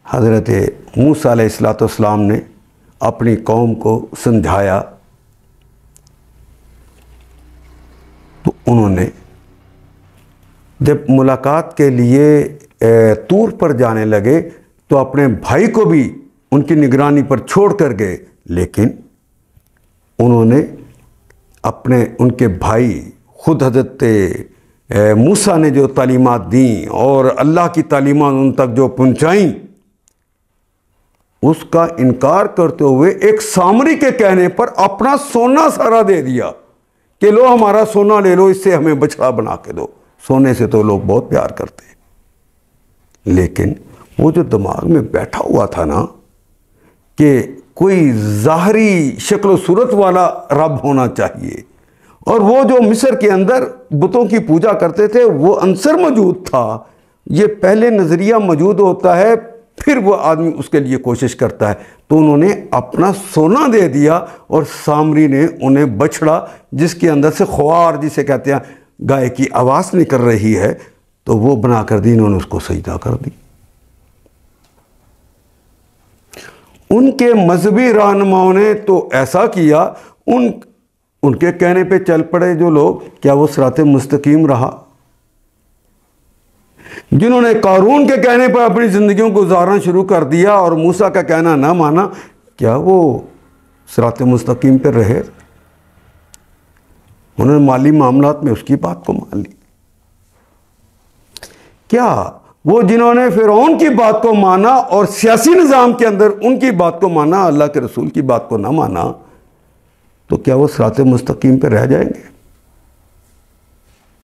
حضرت موسیٰ علیہ السلام نے اپنی قوم کو سمجھایا تو انہوں نے جب ملاقات کے لیے طور پر جانے لگے تو اپنے بھائی کو بھی ان کی نگرانی پر چھوڑ کر گئے، لیکن انہوں نے ان کے بھائی خود حضرت موسیٰ نے جو تعلیمات دیں اور اللہ کی تعلیمات ان تک جو پہنچائیں، اس کا انکار کرتے ہوئے ایک سامری کے کہنے پر اپنا سونا سارا دے دیا کہ لو ہمارا سونا لے لو، اس سے ہمیں بچڑا بنا کے دو۔ سونے سے تو لوگ بہت پیار کرتے ہیں، لیکن وہ جو دماغ میں بیٹھا ہوا تھا نا کہ کوئی ظاہری شکل و صورت والا رب ہونا چاہیے، اور وہ جو مصر کے اندر بتوں کی پوجا کرتے تھے وہ عنصر موجود تھا، یہ پہلے نظریہ موجود ہوتا ہے پھر وہ آدمی اس کے لیے کوشش کرتا ہے، تو انہوں نے اپنا سونا دے دیا اور سامری نے انہیں بچڑا جس کے اندر سے خوار جسے کہتے ہیں گائے کی آواز نکل رہی ہے، تو وہ بنا کر دی، انہوں نے اس کو سجدہ کر دی۔ ان کے مذہبی رہنماؤں نے تو ایسا کیا، ان کے کہنے پہ چل پڑے جو لوگ، کیا وہ صراط مستقیم رہا؟ جنہوں نے قارون کے کہنے پر اپنی زندگیوں کو گزارنا شروع کر دیا اور موسیٰ کا کہنا نہ مانا، کیا وہ صراط مستقیم پر رہے؟ انہوں نے مالی معاملات میں اس کی بات کو مان لی۔ کیا وہ جنہوں نے فرعون کی بات کو مانا اور سیاسی نظام کے اندر ان کی بات کو مانا، اللہ کے رسول کی بات کو نہ مانا، تو کیا وہ صراط مستقیم پہ رہ جائیں گے؟